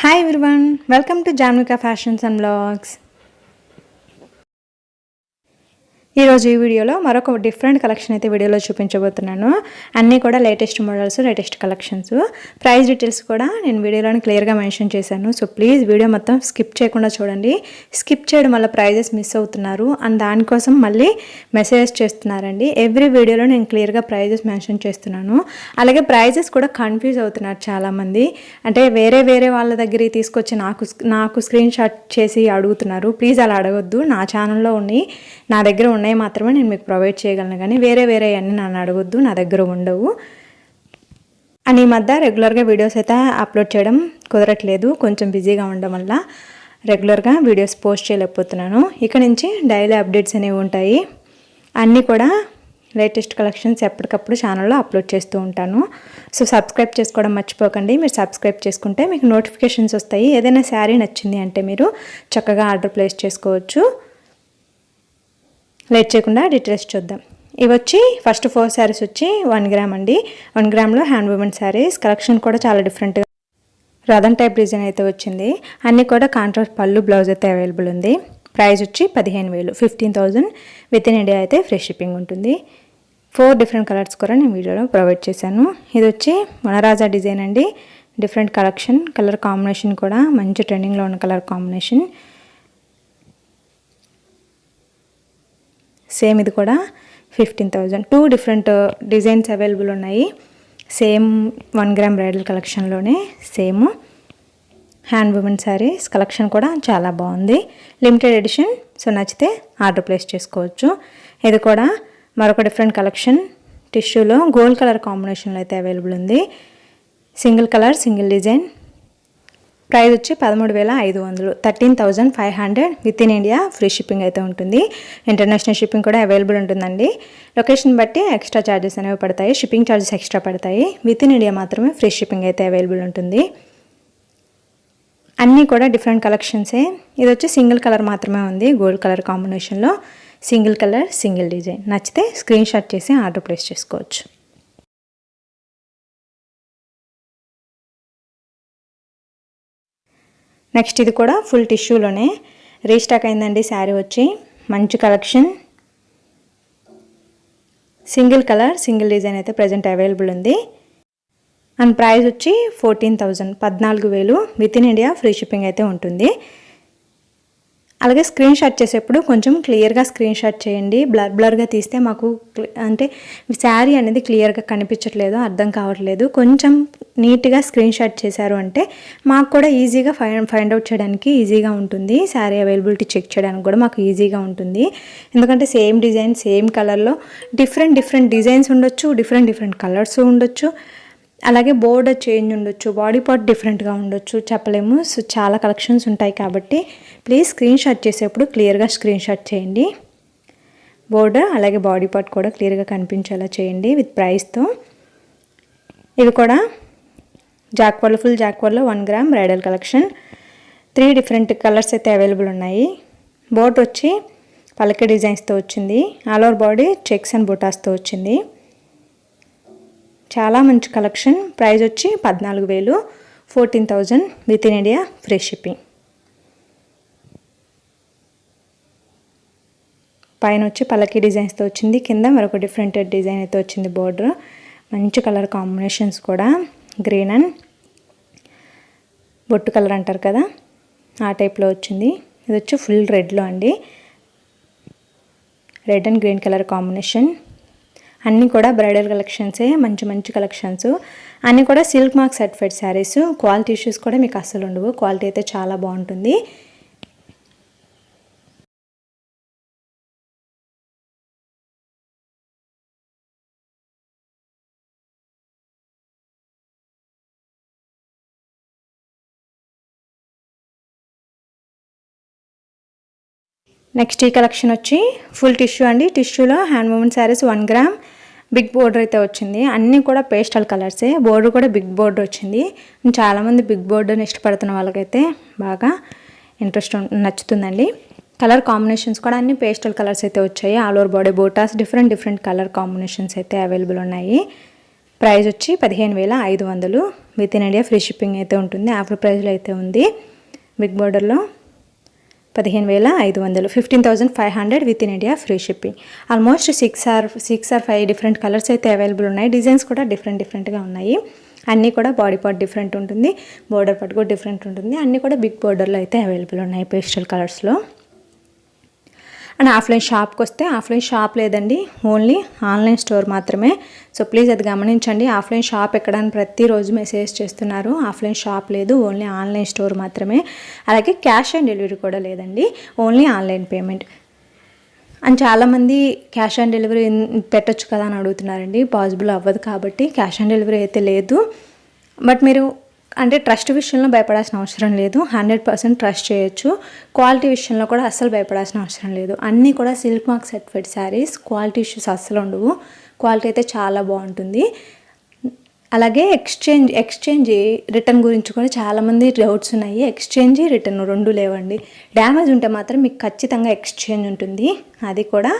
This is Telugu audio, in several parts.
Hi everyone, welcome to Janvika Fashions and Vlogs. ఈరోజు ఈ వీడియోలో మరొక డిఫరెంట్ కలెక్షన్ అయితే వీడియోలో చూపించబోతున్నాను. అన్నీ కూడా latest models, latest collections. Price details కూడా నేను వీడియోలో క్లియర్గా మెన్షన్ చేశాను. సో ప్లీజ్ వీడియో మొత్తం స్కిప్ చేయకుండా చూడండి. స్కిప్ చేయడం వల్ల ప్రైజెస్ మిస్ అవుతున్నారు అండ్ దానికోసం మళ్ళీ మెసేజెస్ చేస్తున్నారండి. ఎవ్రీ వీడియోలో నేను క్లియర్గా ప్రైజెస్ మెన్షన్ చేస్తున్నాను. అలాగే ప్రైజెస్ కూడా కన్ఫ్యూజ్ అవుతున్నారు చాలామంది. అంటే వేరే వాళ్ళ దగ్గరికి తీసుకొచ్చి నాకు స్క్రీన్ షాట్ చేసి అడుగుతున్నారు. ప్లీజ్ అలా అడగొద్దు. నా ఛానల్లో ఉన్నాయి, నా దగ్గర ఉన్నాయి మాత్రమే నేను మీకు ప్రొవైడ్ చేయగలను, కానీ వేరే అన్నీ నన్ను అడగొద్దు, నా దగ్గర ఉండవు. అండ్ ఈ మధ్య రెగ్యులర్గా వీడియోస్ అయితే అప్లోడ్ చేయడం కుదరట్లేదు, కొంచెం బిజీగా ఉండడం వల్ల రెగ్యులర్గా వీడియోస్ పోస్ట్ చేయలేకపోతున్నాను. ఇక నుంచి డైలీ అప్డేట్స్ అనేవి ఉంటాయి. అన్నీ కూడా లేటెస్ట్ కలెక్షన్స్ ఎప్పటికప్పుడు ఛానల్లో అప్లోడ్ చేస్తూ ఉంటాను. సో సబ్స్క్రైబ్ చేసుకోవడం మర్చిపోకండి. మీరు సబ్స్క్రైబ్ చేసుకుంటే మీకు నోటిఫికేషన్స్ వస్తాయి. ఏదైనా శారీ నచ్చింది అంటే మీరు చక్కగా ఆర్డర్ ప్లేస్ చేసుకోవచ్చు. లేట్ చేయకుండా డీటెయిల్స్ చూద్దాం. ఇవి వచ్చి ఫస్ట్ 4 శారీస్ వచ్చి 1 గ్రామ్ అండి. 1 గ్రామ్లో హ్యాండ్ ఉమెన్ శారీస్. కలెక్షన్ కూడా చాలా డిఫరెంట్గా రథన్ టైప్ డిజైన్ అయితే వచ్చింది. అన్నీ కూడా కాంట్రాస్ట్ పళ్ళు, బ్లౌజ్ అయితే అవైలబుల్ ఉంది. ప్రైస్ వచ్చి 15,000, 15,000 విత్ ఇన్ ఇండియా అయితే ఫ్రీ షిప్పింగ్ ఉంటుంది. 4 డిఫరెంట్ కలర్స్ కూడా నేను వీడియోలో ప్రొవైడ్ చేశాను. ఇది వచ్చి వనరాజా డిజైన్ అండి. డిఫరెంట్ కలెక్షన్, కలర్ కాంబినేషన్ కూడా మంచి ట్రెండింగ్లో ఉన్న కలర్ కాంబినేషన్. సేమ్ ఇది కూడా 15,000. 2 డిఫరెంట్ డిజైన్స్ అవైలబుల్ ఉన్నాయి. సేమ్ 1 గ్రామ్ బ్రైడల్ కలెక్షన్లోనే same hand woven saris. Collection కూడా చాలా బాగుంది, లిమిటెడ్ ఎడిషన్. సో నచ్చితే ఆర్డర్ ప్లేస్ చేసుకోవచ్చు. ఇది కూడా మరొక డిఫరెంట్ కలెక్షన్. టిష్యూలో గోల్డ్ కలర్ కాంబినేషన్లో అయితే అవైలబుల్ ఉంది. Single colour, single design. Price వచ్చి 13,500, 13,500 within India free shipping అయితే ఉంటుంది. ఇంటర్నేషనల్ షిప్పింగ్ కూడా అవైలబుల్ ఉంటుందండి. లొకేషన్ బట్టి ఎక్స్ట్రా ఛార్జెస్ అనేవి పడతాయి, షిప్పింగ్ ఛార్జెస్ ఎక్స్ట్రా పడతాయి. విత్ ఇన్ ఇండియా మాత్రమే ఫ్రీ షిప్పింగ్ అయితే అవైలబుల్ ఉంటుంది. అన్నీ కూడా డిఫరెంట్ కలెక్షన్సే. ఇది వచ్చి సింగిల్ కలర్ మాత్రమే ఉంది, గోల్డ్ కలర్ కాంబినేషన్లో. Single colour, single design. నచ్చితే స్క్రీన్ షాట్ చేసి ఆర్డర్ ప్లేస్ చేసుకోవచ్చు. నెక్స్ట్ ఇది కూడా ఫుల్ టిష్యూలోనే రీస్టాక్ అయిందండి శారీ వచ్చి. మంచి collection. Single colour, single design అయితే ప్రజెంట్ అవైలబుల్ ఉంది. అండ్ ప్రైస్ వచ్చి 14,000, 14,000 within India free shipping అయితే ఉంటుంది. అలాగే స్క్రీన్ షాట్ చేసేప్పుడు కొంచెం క్లియర్గా స్క్రీన్ షాట్ చేయండి. బ్లర్గా తీస్తే మాకు అంటే శారీ అనేది క్లియర్గా కనిపించట్లేదు, అర్థం కావట్లేదు. కొంచెం నీట్గా స్క్రీన్ షాట్ చేశారు అంటే మాకు కూడా ఈజీగా ఫైండ్ అవుట్ చేయడానికి ఈజీగా ఉంటుంది. శారీ అవైలబిలిటీ చెక్ చేయడానికి కూడా మాకు ఈజీగా ఉంటుంది. ఎందుకంటే సేమ్ డిజైన్, సేమ్ కలర్లో డిఫరెంట్ డిజైన్స్ ఉండొచ్చు, డిఫరెంట్ కలర్స్ ఉండొచ్చు. అలాగే బోర్డర్ చేంజ్ ఉండొచ్చు, బాడీ పార్ట్ డిఫరెంట్గా ఉండొచ్చు, చెప్పలేము. సో చాలా కలెక్షన్స్ ఉంటాయి కాబట్టి ప్లీజ్ స్క్రీన్ షాట్ చేసేప్పుడు క్లియర్గా స్క్రీన్ షాట్ చేయండి. బోర్డర్ అలాగే బాడీ పార్ట్ కూడా క్లియర్గా కనిపించేలా చేయండి విత్ ప్రైస్తో. ఇవి కూడా జాక్వార్లో, ఫుల్ జాక్వార్లో 1 gram bridal collection. 3 different colours అయితే అవైలబుల్ ఉన్నాయి. బోర్డర్ వచ్చి పలక డిజైన్స్తో వచ్చింది. All over body checks and బుటాస్తో వచ్చింది. చాలా మంచి కలెక్షన్. ప్రైస్ వచ్చి 14,000, 14,000 within India free shipping. పైన వచ్చి పలకి డిజైన్స్తో వచ్చింది, కింద మరొక డిఫరెంట్ డిజైన్ అయితే వచ్చింది. బోర్డర్ మంచి కలర్ కాంబినేషన్స్ కూడా, గ్రీన్ అండ్ బొట్టు కలర్ అంటారు కదా, ఆ టైప్లో వచ్చింది. ఇది వచ్చి ఫుల్ రెడ్లో అండి, red and green colour combination. అన్నీ కూడా బ్రైడల్ కలెక్షన్సే, మంచి కలెక్షన్స్. అన్నీ కూడా silk mark certified saris. Quality issues కూడా మీకు అస్సలు ఉండవు, క్వాలిటీ అయితే చాలా బాగుంటుంది. నెక్స్ట్ ఈ కలెక్షన్ వచ్చి ఫుల్ టిష్యూ అండి. టిష్యూలో hand woven saris 1 gram big border అయితే వచ్చింది. అన్నీ కూడా పేస్టల్ కలర్సే. బోర్డర్ కూడా బిగ్ బోర్డర్ వచ్చింది. చాలామంది బిగ్ బోర్డర్ని ఇష్టపడుతున్న వాళ్ళకైతే బాగా ఇంట్రెస్ట్ నచ్చుతుందండి. కలర్ కాంబినేషన్స్ కూడా అన్ని పేస్టల్ కలర్స్ అయితే వచ్చాయి. All over body బోటాస్ different colour combinations అయితే అవైలబుల్ ఉన్నాయి. ప్రైస్ వచ్చి 15,500 with in India free shipping అయితే ఉంటుంది. ఆఫర్ ప్రైస్లో అయితే ఉంది. బిగ్ బార్డర్లో 15,500, 15,500 with in India free shipping. Almost 6 or 5 different colours అయితే అవైలబుల్ ఉన్నాయి. డిజైన్స్ కూడా డిఫరెంట్గా ఉన్నాయి. అన్నీ కూడా బాడీ పార్ట్ డిఫరెంట్ ఉంటుంది, బోర్డర్ పార్ట్ కూడా డిఫరెంట్ ఉంటుంది. అన్నీ కూడా బిగ్ బోర్డర్లో అయితే అవైలబుల్ ఉన్నాయి పేస్టల్ కలర్స్లో. అండ్ ఆఫ్లైన్ షాప్కి వస్తే ఆఫ్లైన్ షాప్ లేదండి, ఓన్లీ ఆన్లైన్ స్టోర్ మాత్రమే. సో ప్లీజ్ అది గమనించండి. ఆఫ్లైన్ షాప్ ఎక్కడని ప్రతిరోజు మెసేజ్ చేస్తున్నారు. ఆఫ్లైన్ షాప్ లేదు, ఓన్లీ ఆన్లైన్ స్టోర్ మాత్రమే. అలాగే క్యాష్ ఆన్ డెలివరీ కూడా లేదండి, ఓన్లీ ఆన్లైన్ పేమెంట్. అండ్ చాలామంది క్యాష్ ఆన్ డెలివరీ పెట్టొచ్చు కదా అని అడుగుతున్నారండి. పాసిబుల్ అవ్వదు కాబట్టి క్యాష్ ఆన్ డెలివరీ అయితే లేదు. బట్ మీరు అంటే ట్రస్ట్ విషయంలో భయపడాల్సిన అవసరం లేదు. 100% ట్రస్ట్ చేయొచ్చు. క్వాలిటీ విషయంలో కూడా అస్సలు భయపడాల్సిన అవసరం లేదు. అన్నీ కూడా silk mark certified saris, quality issues అస్సలు ఉండవు. క్వాలిటీ అయితే చాలా బాగుంటుంది. అలాగే ఎక్స్చేంజ్ రిటర్న్ గురించి కూడా చాలామంది డౌట్స్ ఉన్నాయి. ఎక్స్చేంజ్ రిటర్న్ రెండు లేవండి. డ్యామేజ్ ఉంటే మాత్రం మీకు ఖచ్చితంగా ఎక్స్చేంజ్ ఉంటుంది. అది కూడా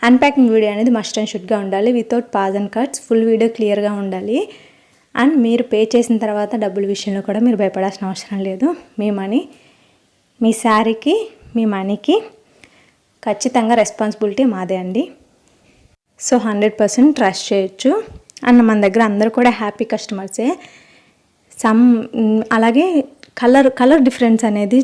అన్ప్యాకింగ్ వీడియో అనేది మస్ట్ అండ్ షుడ్గా ఉండాలి, without pause and cuts. Full video క్లియర్గా ఉండాలి. అండ్ మీరు పే చేసిన తర్వాత డబ్బుల విషయంలో కూడా మీరు భయపడాల్సిన అవసరం లేదు. మీ మనీ, మీ శారీకి, మీ మనీకి ఖచ్చితంగా రెస్పాన్సిబిలిటీ మాదే అండి. సో 100% ట్రస్ట్ చేయొచ్చు. అండ్ మన దగ్గర అందరూ కూడా హ్యాపీ కస్టమర్సే. అలాగే కలర్ డిఫరెన్స్ అనేది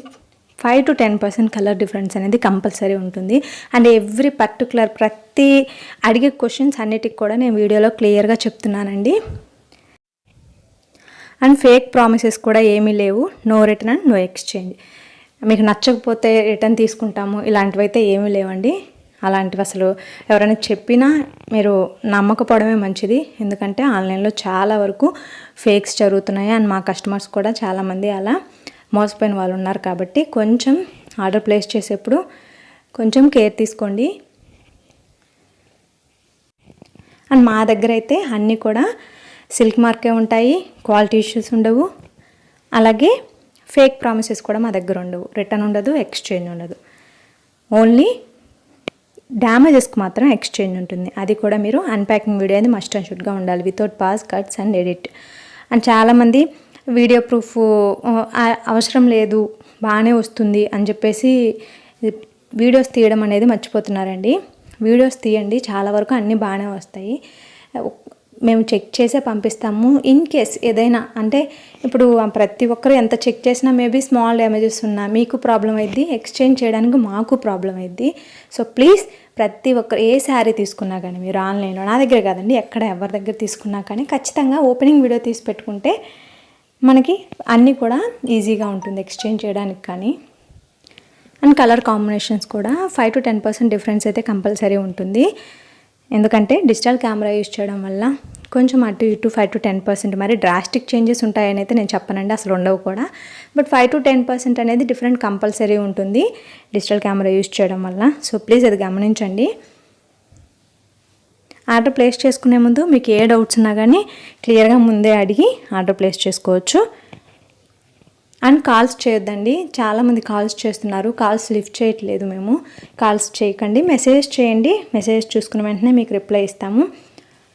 5 to 10% కలర్ డిఫరెన్స్ అనేది కంపల్సరీ ఉంటుంది. అండ్ ఎవ్రీ పర్టికులర్ ప్రతి అడిగే క్వశ్చన్స్ అన్నిటికి కూడా నేను వీడియోలో క్లియర్గా చెప్తున్నానండి. అండ్ ఫేక్ ప్రామిసెస్ కూడా ఏమీ లేవు. No return and no exchange. మీకు నచ్చకపోతే రిటర్న్ తీసుకుంటాము ఇలాంటివి అయితే ఏమీ లేవండి. అలాంటివి అసలు ఎవరైనా చెప్పినా మీరు నమ్మకపోవడమే మంచిది. ఎందుకంటే ఆన్లైన్లో చాలా వరకు ఫేక్స్ జరుగుతున్నాయి. అండ్ మా కస్టమర్స్ కూడా చాలామంది అలా మోసపోయిన వాళ్ళు ఉన్నారు. కాబట్టి కొంచెం ఆర్డర్ ప్లేస్ చేసేప్పుడు కొంచెం కేర్ తీసుకోండి. అండ్ మా దగ్గర అయితే అన్నీ కూడా సిల్క్ మార్కే ఉంటాయి, క్వాలిటీ ఇష్యూస్ ఉండవు. అలాగే ఫేక్ ప్రామిసెస్ కూడా మా దగ్గర ఉండవు. రిటర్న్ ఉండదు, ఎక్స్చేంజ్ ఉండదు. ఓన్లీ డ్యామేజెస్కి మాత్రం ఎక్స్చేంజ్ ఉంటుంది. అది కూడా మీరు అన్ప్యాకింగ్ వీడియో అనేది మస్ట్ అండ్ షుడ్గా ఉండాలి, without pass, cuts and edit. And చాలామంది వీడియో ప్రూఫ్ అవసరం లేదు, బాగానే వస్తుంది అని చెప్పేసి వీడియోస్ తీయడం అనేది మర్చిపోతున్నారండి. వీడియోస్ తీయండి, చాలా వరకు అన్నీ బాగానే వస్తాయి. మేము చెక్ చేసే పంపిస్తాము. ఇన్ కేస్ ఏదైనా అంటే ఇప్పుడు ప్రతి ఒక్కరు ఎంత చెక్ చేసినా మేబీ స్మాల్ డ్యామేజెస్ ఉన్నా మీకు ప్రాబ్లం అయింది, ఎక్స్చేంజ్ చేయడానికి మాకు ప్రాబ్లం అయింది. సో ప్లీజ్ ప్రతి ఒక్కరు ఏ శారీ తీసుకున్నా కానీ మీరు ఆన్లైన్లో, నా దగ్గర కాదండి, ఎక్కడ ఎవరి దగ్గర తీసుకున్నా కానీ ఖచ్చితంగా ఓపెనింగ్ వీడియో తీసి పెట్టుకుంటే మనకి అన్నీ కూడా ఈజీగా ఉంటుంది ఎక్స్చేంజ్ చేయడానికి కానీ. అండ్ కలర్ కాంబినేషన్స్ కూడా 5 to 10% డిఫరెన్స్ అయితే కంపల్సరీ ఉంటుంది. ఎందుకంటే డిజిటల్ కెమెరా యూజ్ చేయడం వల్ల కొంచెం అటు ఇటు 5 to 10% మరి డ్రాస్టిక్ చేంజెస్ ఉంటాయని అయితే నేను చెప్పనండి, అసలు ఉండవు కూడా. బట్ 5 to 10% అనేది డిఫరెంట్ కంపల్సరీ ఉంటుంది డిజిటల్ కెమెరా యూజ్ చేయడం వల్ల. సో ప్లీజ్ అది గమనించండి. ఆర్డర్ ప్లేస్ చేసుకునే ముందు మీకు ఏ డౌట్స్ ఉన్నా కానీ క్లియర్గా ముందే అడిగి ఆర్డర్ ప్లేస్ చేసుకోవచ్చు. అండ్ కాల్స్ చేయొద్దండి, చాలామంది కాల్స్ చేస్తున్నారు, కాల్స్ లిఫ్ట్ చేయట్లేదు. మేము కాల్స్ చేయకండి, మెసేజ్ చేయండి. మెసేజ్ చూసుకున్న వెంటనే మీకు రిప్లై ఇస్తాము.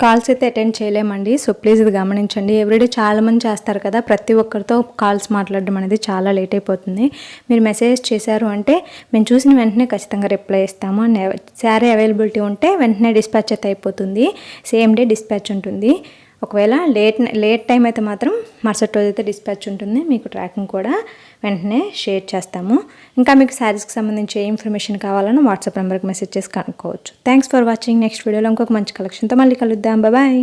కాల్స్ అయితే అటెండ్ చేయలేమండి. సో ప్లీజ్ ఇది గమనించండి. ఎవ్రీడే చాలామంది చేస్తారు కదా, ప్రతి ఒక్కరితో కాల్స్ మాట్లాడడం అనేది చాలా లేట్ అయిపోతుంది. మీరు మెసేజ్ చేశారు అంటే మేము చూసిన వెంటనే ఖచ్చితంగా రిప్లై ఇస్తాము. అండ్ శారీ అవైలబిలిటీ ఉంటే వెంటనే డిస్పాచ్ అయితే అయిపోతుంది, సేమ్ డే డిస్పాచ్ ఉంటుంది. ఒకవేళ లేట్ టైం అయితే మాత్రం మరుసటి రోజు అయితే డిస్పాచ్ ఉంటుంది. మీకు ట్రాకింగ్ కూడా వెంటనే షేర్ చేస్తాము. ఇంకా మీకు శారీస్కి సంబంధించి ఏ ఇన్ఫర్మేషన్ కావాలన్నా వాట్సాప్ నెంబర్కి మెసేజ్ చేసి కనుక్కోవచ్చు. Thanks for watching. నెక్స్ట్ వీడియోలో ఇంకొక మంచి కలెక్షన్తో మళ్ళీ కలుద్దాం. బాయ్.